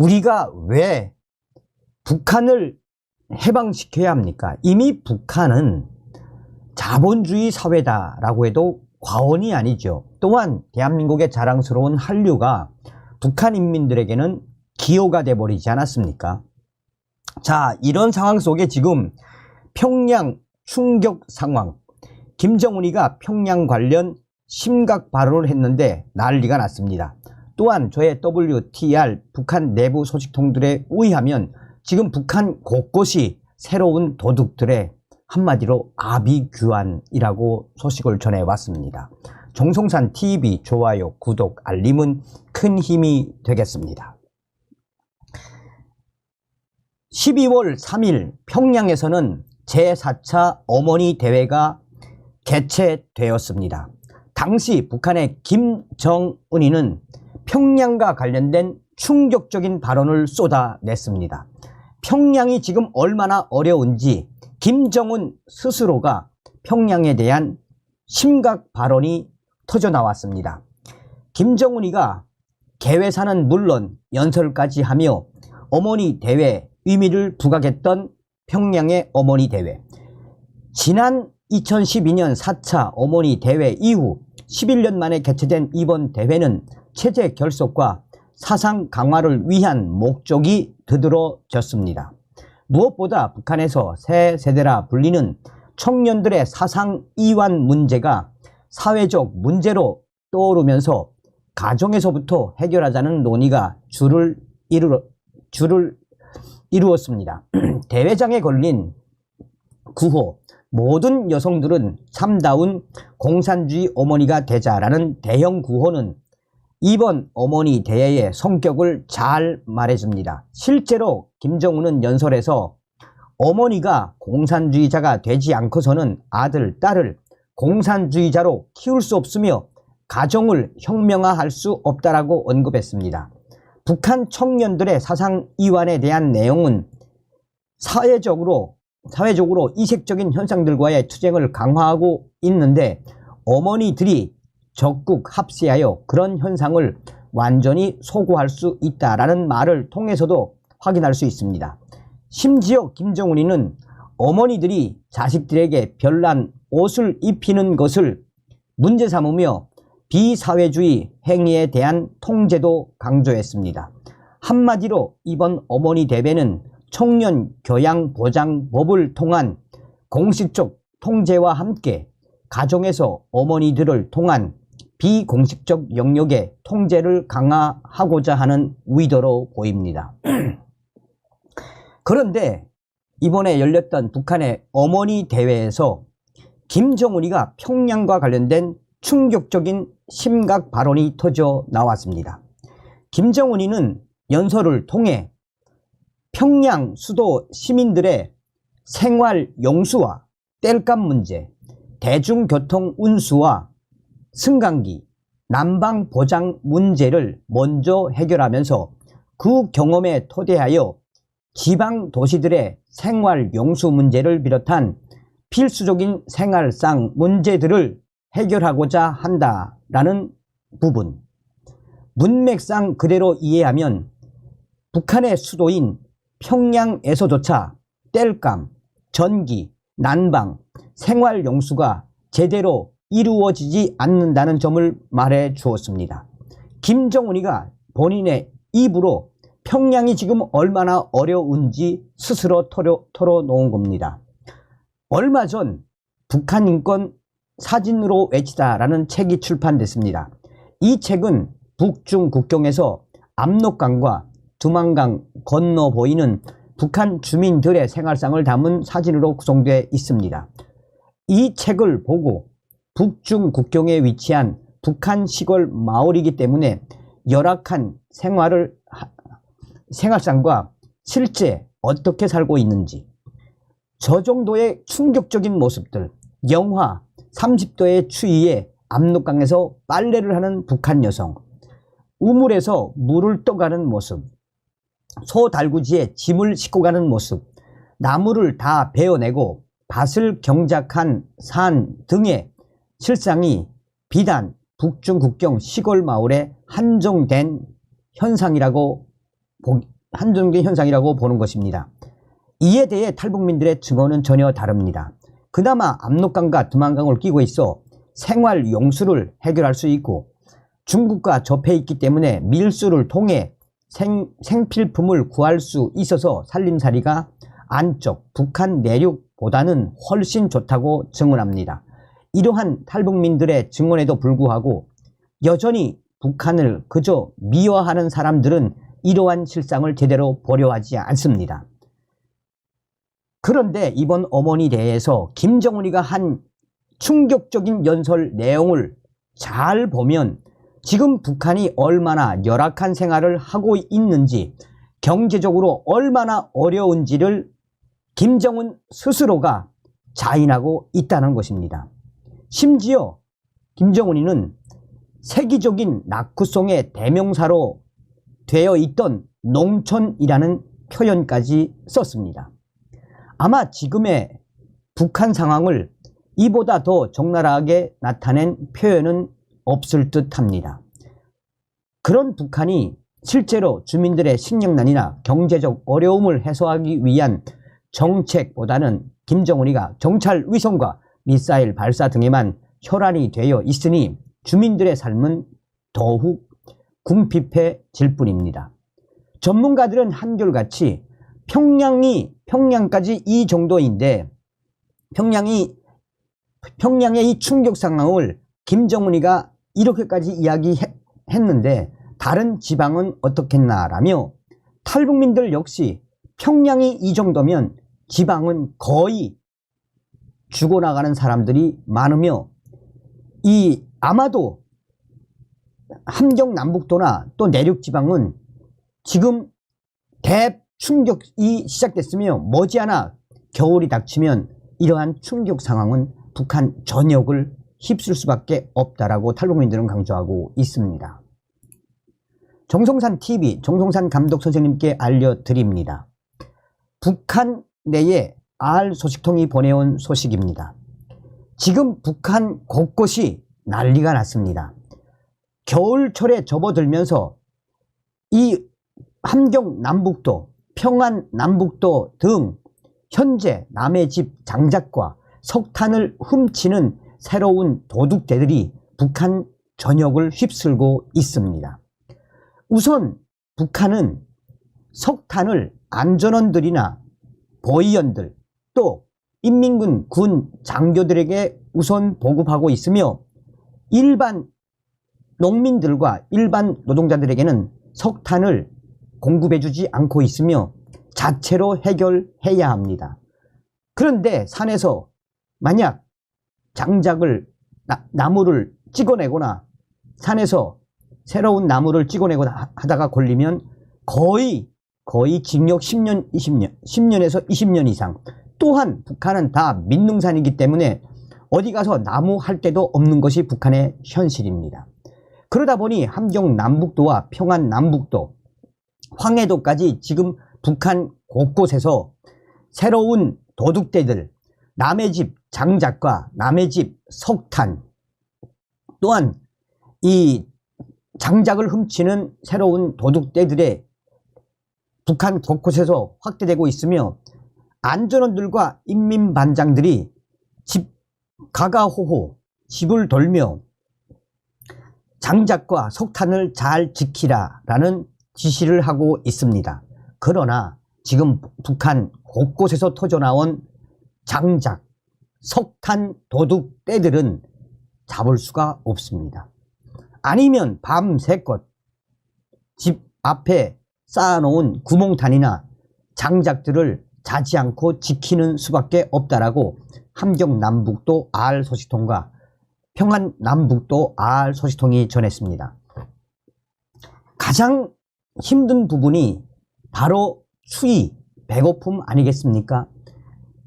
우리가 왜 북한을 해방시켜야 합니까? 이미 북한은 자본주의 사회다라고 해도 과언이 아니죠. 또한 대한민국의 자랑스러운 한류가 북한 인민들에게는 기호가 돼버리지 않았습니까? 자, 이런 상황 속에 지금 평양 충격 상황, 김정은이가 평양 관련 심각 발언을 했는데 난리가 났습니다. 또한 저의 WTR 북한 내부 소식통들에 의하면 지금 북한 곳곳이 새로운 도둑들의 한마디로 아비규환이라고 소식을 전해왔습니다. 정성산 TV 좋아요, 구독, 알림은 큰 힘이 되겠습니다. 12월 3일 평양에서는 제4차 어머니 대회가 개최되었습니다. 당시 북한의 김정은이는 평양과 관련된 충격적인 발언을 쏟아냈습니다. 평양이 지금 얼마나 어려운지 김정은 스스로가 평양에 대한 심각 발언이 터져 나왔습니다. 김정은이가 개회사는 물론 연설까지 하며 어머니 대회 의미를 부각했던 평양의 어머니 대회. 지난 2012년 4차 어머니 대회 이후 11년 만에 개최된 이번 대회는 체제 결속과 사상 강화를 위한 목적이 두드러졌습니다. 무엇보다 북한에서 새 세대라 불리는 청년들의 사상 이완 문제가 사회적 문제로 떠오르면서 가정에서부터 해결하자는 논의가 줄을 이루었습니다. 대회장에 걸린 구호, 모든 여성들은 참다운 공산주의 어머니가 되자라는 대형 구호는 이번 어머니 대회의 성격을 잘 말해줍니다. 실제로 김정은은 연설에서 어머니가 공산주의자가 되지 않고서는 아들, 딸을 공산주의자로 키울 수 없으며 가정을 혁명화할 수 없다라고 언급했습니다. 북한 청년들의 사상 이완에 대한 내용은 사회적으로 이색적인 현상들과의 투쟁을 강화하고 있는데 어머니들이 적극 합세하여 그런 현상을 완전히 소구할 수 있다라는 말을 통해서도 확인할 수 있습니다. 심지어 김정은이는 어머니들이 자식들에게 별난 옷을 입히는 것을 문제 삼으며 비사회주의 행위에 대한 통제도 강조했습니다. 한마디로 이번 어머니 대회는 청년 교양 보장법을 통한 공식적 통제와 함께 가정에서 어머니들을 통한 비공식적 영역의 통제를 강화하고자 하는 의도로 보입니다. 그런데 이번에 열렸던 북한의 어머니 대회에서 김정은이가 평양과 관련된 충격적인 심각 발언이 터져 나왔습니다. 김정은이는 연설을 통해 평양 수도 시민들의 생활 용수와 땔감 문제, 대중교통 운수와 승강기, 난방 보장 문제를 먼저 해결하면서 그 경험에 토대하여 지방 도시들의 생활 용수 문제를 비롯한 필수적인 생활상 문제들을 해결하고자 한다라는 부분. 문맥상 그대로 이해하면 북한의 수도인 평양에서조차 땔감, 전기, 난방, 생활 용수가 제대로 이루어지지 않는다는 점을 말해 주었습니다. 김정은이가 본인의 입으로 평양이 지금 얼마나 어려운지 스스로 털어놓은 겁니다. 얼마 전 북한 인권 사진으로 외치다라는 책이 출판됐습니다. 이 책은 북중 국경에서 압록강과 두만강 건너 보이는 북한 주민들의 생활상을 담은 사진으로 구성되어 있습니다. 이 책을 보고 북중 국경에 위치한 북한 시골 마을이기 때문에 열악한 생활상과 실제 어떻게 살고 있는지, 저 정도의 충격적인 모습들, 영하 30도의 추위에 압록강에서 빨래를 하는 북한 여성, 우물에서 물을 떠가는 모습, 소 달구지에 짐을 싣고 가는 모습, 나무를 다 베어내고 밭을 경작한 산 등의 실상이 비단 북중 국경 시골 마을에 한정된 현상이라고 한정된 현상이라고 보는 것입니다. 이에 대해 탈북민들의 증언은 전혀 다릅니다. 그나마 압록강과 두만강을 끼고 있어 생활 용수를 해결할 수 있고 중국과 접해 있기 때문에 밀수를 통해 생필품을 구할 수 있어서 살림살이가 안쪽 북한 내륙보다는 훨씬 좋다고 증언합니다. 이러한 탈북민들의 증언에도 불구하고 여전히 북한을 그저 미워하는 사람들은 이러한 실상을 제대로 보려 하지 않습니다. 그런데 이번 어머니 대회에서 김정은이가 한 충격적인 연설 내용을 잘 보면 지금 북한이 얼마나 열악한 생활을 하고 있는지, 경제적으로 얼마나 어려운지를 김정은 스스로가 자인하고 있다는 것입니다. 심지어 김정은이는 세계적인 낙후송의 대명사로 되어 있던 농촌이라는 표현까지 썼습니다. 아마 지금의 북한 상황을 이보다 더 적나라하게 나타낸 표현은 없을 듯 합니다. 그런 북한이 실제로 주민들의 식량난이나 경제적 어려움을 해소하기 위한 정책보다는 김정은이가 정찰 위성과 미사일 발사 등에만 혈안이 되어 있으니 주민들의 삶은 더욱 궁핍해질 뿐입니다. 전문가들은 한결같이 평양까지 이 정도인데 평양의 이 충격 상황을 김정은이가 이렇게까지 이야기했는데 다른 지방은 어떻겠나라며 탈북민들 역시 평양이 이 정도면 지방은 거의 죽어나가는 사람들이 많으며 아마도 함경 남북도나 또 내륙지방은 지금 대충격이 시작됐으며 머지않아 겨울이 닥치면 이러한 충격 상황은 북한 전역을 휩쓸 수밖에 없다라고 탈북민들은 강조하고 있습니다. 정성산TV 정성산 감독 선생님께 알려드립니다. 북한 내에 알소식통이 보내온 소식입니다. 지금 북한 곳곳이 난리가 났습니다. 겨울철에 접어들면서 이 함경 남북도, 평안 남북도 등 현재 남의 집 장작과 석탄을 훔치는 새로운 도둑대들이 북한 전역을 휩쓸고 있습니다. 우선 북한은 석탄을 안전원들이나 보위원들 또 인민군 군 장교들에게 우선 보급하고 있으며 일반 농민들과 일반 노동자들에게는 석탄을 공급해주지 않고 있으며 자체로 해결해야 합니다. 그런데 산에서 만약 장작을 나무를 찍어내거나 산에서 새로운 나무를 찍어내거나 하다가 걸리면 거의 징역 10년, 10년에서 20년 이상. 또한 북한은 다 민능산이기 때문에 어디 가서 나무 할 데도 없는 것이 북한의 현실입니다. 그러다 보니 함경 남북도와 평안 남북도, 황해도까지 지금 북한 곳곳에서 새로운 도둑대들, 남의 집 장작과 남의 집 석탄, 또한 이 장작을 훔치는 새로운 도둑대들의 북한 곳곳에서 확대되고 있으며 안전원들과 인민반장들이 가가호호 집을 돌며 장작과 석탄을 잘 지키라라는 지시를 하고 있습니다. 그러나 지금 북한 곳곳에서 터져나온 장작, 석탄 도둑떼들은 잡을 수가 없습니다. 아니면 밤새껏 집 앞에 쌓아놓은 구멍탄이나 장작들을 자지 않고 지키는 수밖에 없다라고 함경 남북도 알소식통과 평안 남북도 알소식통이 전했습니다. 가장 힘든 부분이 바로 추위, 배고픔 아니겠습니까?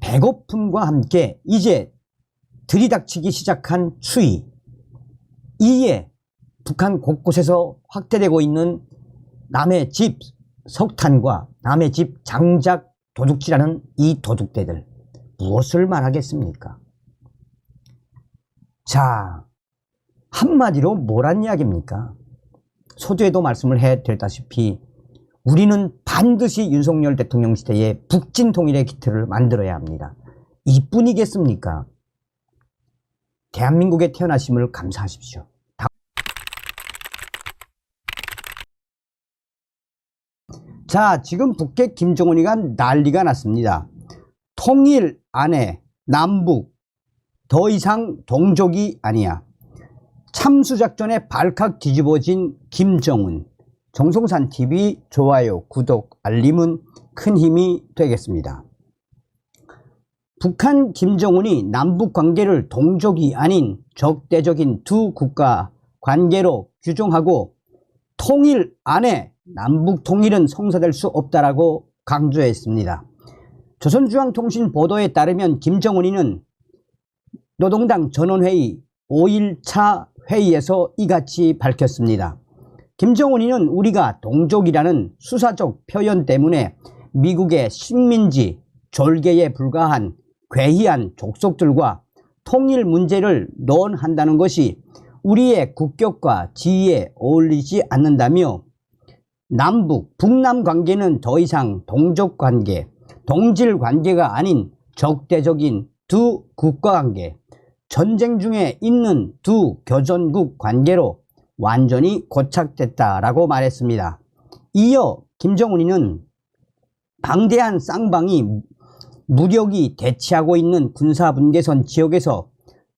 배고픔과 함께 이제 들이닥치기 시작한 추위, 이에 북한 곳곳에서 확대되고 있는 남의 집 석탄과 남의 집 장작 도둑질하는 이 도둑대들, 무엇을 말하겠습니까? 자, 한마디로 뭐란 이야기입니까? 서두에도 말씀을 해드렸다시피 우리는 반드시 윤석열 대통령 시대에 북진 통일의 기틀을 만들어야 합니다. 이뿐이겠습니까? 대한민국에 태어나심을 감사하십시오. 자, 지금 북핵 김정은이가 난리가 났습니다. 통일 안에 남북 더 이상 동족이 아니야. 참수작전에 발칵 뒤집어진 김정은. 정성산TV 좋아요, 구독, 알림은 큰 힘이 되겠습니다. 북한 김정은이 남북 관계를 동족이 아닌 적대적인 두 국가 관계로 규정하고 통일 안에 남북 통일은 성사될 수 없다라고 강조했습니다. 조선중앙통신 보도에 따르면 김정은이는 노동당 전원회의 5일차 회의에서 이같이 밝혔습니다. 김정은이는 우리가 동족이라는 수사적 표현 때문에 미국의 식민지 졸개에 불과한 괴이한 족속들과 통일 문제를 논한다는 것이 우리의 국격과 지위에 어울리지 않는다며 남북, 북남 관계는 더 이상 동족 관계, 동질 관계가 아닌 적대적인 두 국가 관계, 전쟁 중에 있는 두 교전국 관계로 완전히 고착됐다라고 말했습니다. 이어 김정은이는 방대한 쌍방이 무력이 대치하고 있는 군사분계선 지역에서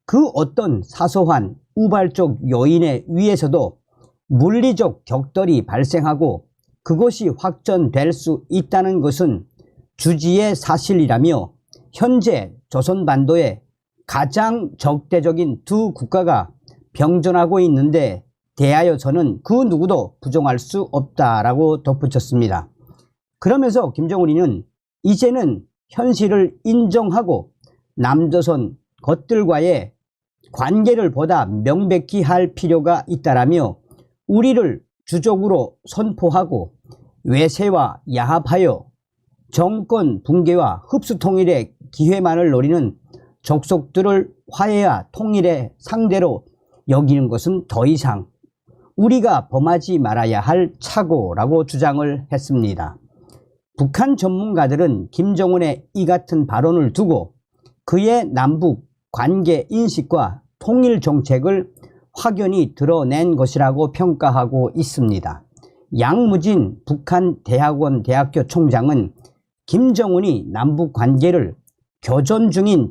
그 어떤 사소한 우발적 요인에 의해서도 물리적 격돌이 발생하고 그것이 확전될 수 있다는 것은 주지의 사실이라며 현재 조선반도에 가장 적대적인 두 국가가 병존하고 있는데 대하여 저는 그 누구도 부정할 수 없다라고 덧붙였습니다. 그러면서 김정은이는 이제는 현실을 인정하고 남조선 것들과의 관계를 보다 명백히 할 필요가 있다라며 우리를 주적으로 선포하고 외세와 야합하여 정권 붕괴와 흡수 통일의 기회만을 노리는 족속들을 화해와 통일의 상대로 여기는 것은 더 이상 우리가 범하지 말아야 할 착오라고 주장을 했습니다. 북한 전문가들은 김정은의 이 같은 발언을 두고 그의 남북 관계 인식과 통일 정책을 확연히 드러낸 것이라고 평가하고 있습니다. 양무진 북한 대학원 대학교 총장은 김정은이 남북 관계를 교전 중인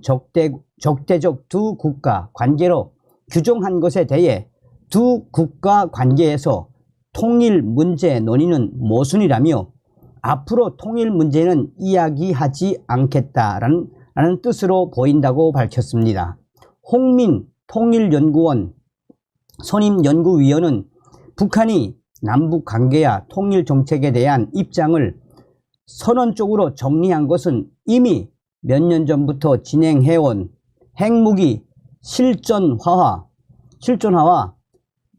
적대적 두 국가 관계로 규정한 것에 대해 두 국가 관계에서 통일 문제 논의는 모순이라며 앞으로 통일 문제는 이야기하지 않겠다라는 뜻으로 보인다고 밝혔습니다. 홍민 통일연구원 선임연구위원은 북한이 남북 관계와 통일 정책에 대한 입장을 선언적으로 정리한 것은 이미 몇 년 전부터 진행해온 핵무기 실전화와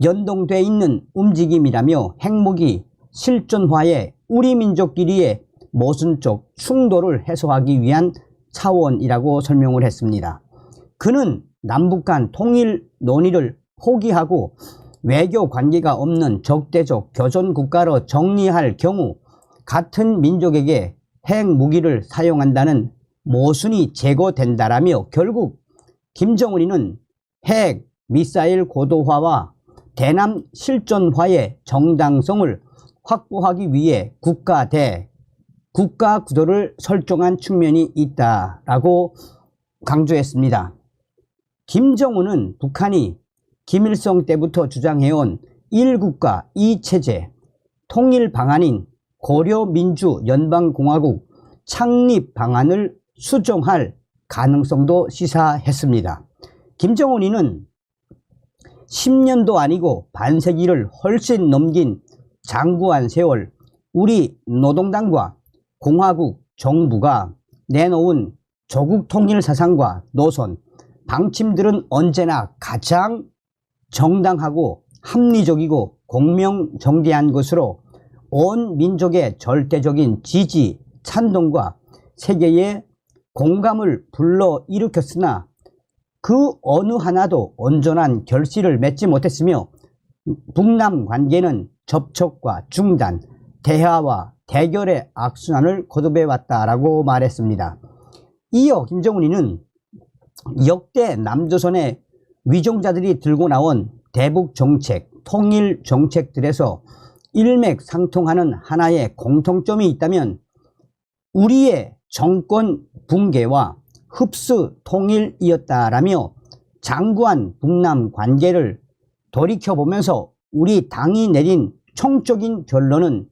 연동돼 있는 움직임이라며 핵무기 실전화에 우리 민족끼리의 모순적 충돌을 해소하기 위한 차원이라고 설명을 했습니다. 그는 남북 간 통일 논의를 포기하고 외교 관계가 없는 적대적 교전국가로 정리할 경우 같은 민족에게 핵무기를 사용한다는 모순이 제거된다라며 결국 김정은이는 핵 미사일 고도화와 대남 실전화의 정당성을 확보하기 위해 국가 구도를 설정한 측면이 있다라고 강조했습니다. 김정은은 북한이 김일성 때부터 주장해온 1국가 2체제 통일 방안인 고려민주연방공화국 창립 방안을 수정할 가능성도 시사했습니다. 김정은이는 10년도 아니고 반세기를 훨씬 넘긴 장구한 세월 우리 노동당과 공화국 정부가 내놓은 조국 통일 사상과 노선, 방침들은 언제나 가장 정당하고 합리적이고 공명정대한 것으로 온 민족의 절대적인 지지, 찬동과 세계의 공감을 불러일으켰으나 그 어느 하나도 온전한 결실을 맺지 못했으며 북남 관계는 접촉과 중단, 대화와 대결의 악순환을 거듭해 왔다라고 말했습니다. 이어 김정은이는 역대 남조선의 위종자들이 들고 나온 대북 정책, 통일 정책들에서 일맥상통하는 하나의 공통점이 있다면 우리의 정권 붕괴와 흡수 통일이었다라며 장구한 북남 관계를 돌이켜보면서 우리 당이 내린 총적인 결론은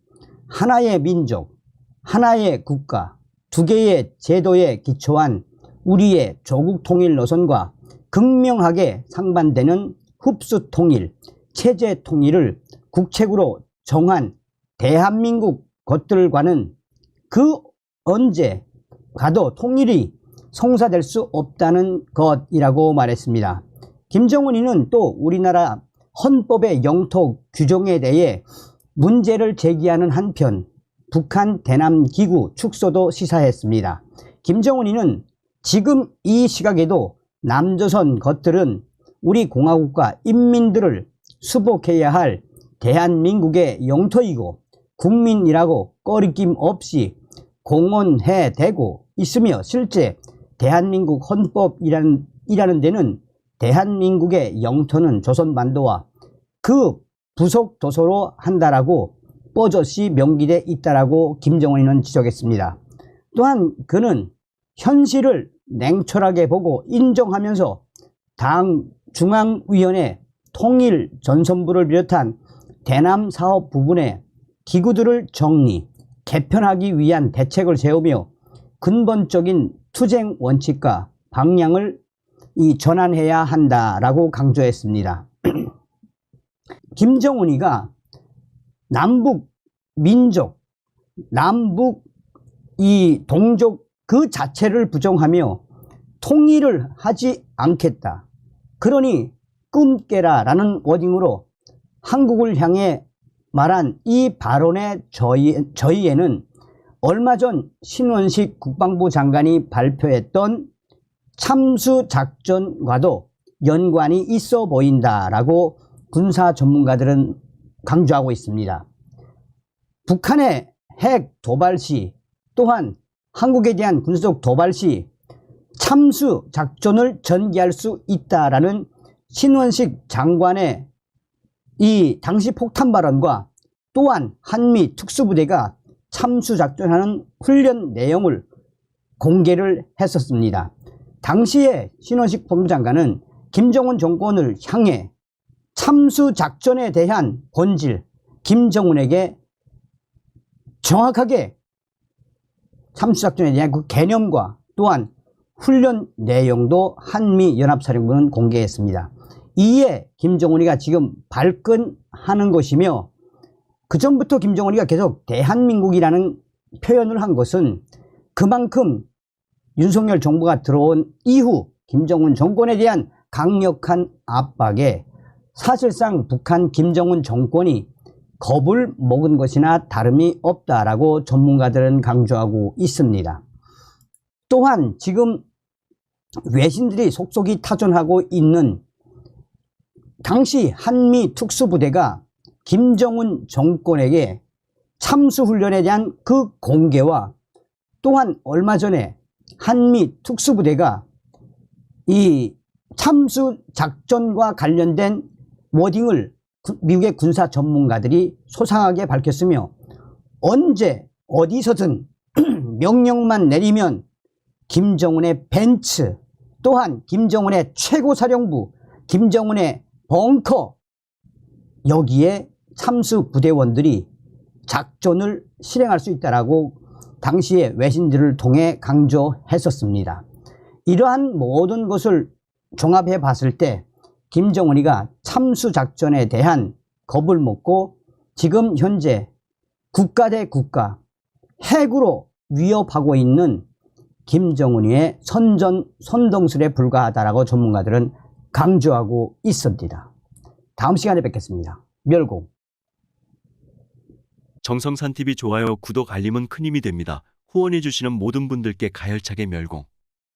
하나의 민족, 하나의 국가, 두 개의 제도에 기초한 우리의 조국 통일 노선과 극명하게 상반되는 흡수 통일, 체제 통일을 국책으로 정한 대한민국 것들과는 그 언제 가도 통일이 성사될 수 없다는 것이라고 말했습니다. 김정은이는 또 우리나라 헌법의 영토 규정에 대해 문제를 제기하는 한편 북한 대남 기구 축소도 시사했습니다. 김정은이는 지금 이 시각에도 남조선 것들은 우리 공화국과 인민들을 수복해야 할 대한민국의 영토이고 국민이라고 꺼리낌 없이 공언해대고 있으며 실제 대한민국 헌법이라는 데는 대한민국의 영토는 조선반도와 그 부속 도서로 한다라고 뻐젓이 명기돼 있다라고 김정은이는 지적했습니다. 또한 그는 현실을 냉철하게 보고 인정하면서 당 중앙위원회 통일전선부를 비롯한 대남 사업 부분의 기구들을 정리, 개편하기 위한 대책을 세우며 근본적인 투쟁 원칙과 방향을 전환해야 한다라고 강조했습니다. 김정은이가 남북 민족, 남북 이 동족 그 자체를 부정하며 통일을 하지 않겠다. 그러니 꿈깨라 라는 워딩으로 한국을 향해 말한 이 발언의 저희에는 얼마 전 신원식 국방부 장관이 발표했던 참수작전과도 연관이 있어 보인다라고 군사 전문가들은 강조하고 있습니다. 북한의 핵 도발 시 또한 한국에 대한 군사적 도발 시 참수작전을 전개할 수 있다라는 신원식 장관의 이 당시 폭탄 발언과 또한 한미 특수부대가 참수작전하는 훈련 내용을 공개를 했었습니다. 당시에 신원식 법무장관은 김정은 정권을 향해 참수작전에 대한 본질, 김정은에게 정확하게 참수작전에 대한 그 개념과 또한 훈련 내용도 한미연합사령부는 공개했습니다. 이에 김정은이가 지금 발끈하는 것이며 그 전부터 김정은이가 계속 대한민국이라는 표현을 한 것은 그만큼 윤석열 정부가 들어온 이후 김정은 정권에 대한 강력한 압박에 사실상 북한 김정은 정권이 겁을 먹은 것이나 다름이 없다라고 전문가들은 강조하고 있습니다. 또한 지금 외신들이 속속이 타전하고 있는 당시 한미 특수부대가 김정은 정권에게 참수훈련에 대한 그 공개와 또한 얼마 전에 한미 특수부대가 이 참수작전과 관련된 워딩을 미국의 군사 전문가들이 소상하게 밝혔으며 언제 어디서든 명령만 내리면 김정은의 벤츠 또한 김정은의 최고사령부 김정은의 벙커 여기에 참수 부대원들이 작전을 실행할 수 있다라고 당시에 외신들을 통해 강조했었습니다. 이러한 모든 것을 종합해 봤을 때 김정은이가 참수작전에 대한 겁을 먹고 지금 현재 국가 대 국가 핵으로 위협하고 있는 김정은이의 선동술에 불과하다라고 전문가들은 강조하고 있습니다. 다음 시간에 뵙겠습니다. 멸공. 정성산TV 좋아요, 구독, 알림은 큰 힘이 됩니다. 후원해주시는 모든 분들께 가열차게 멸공.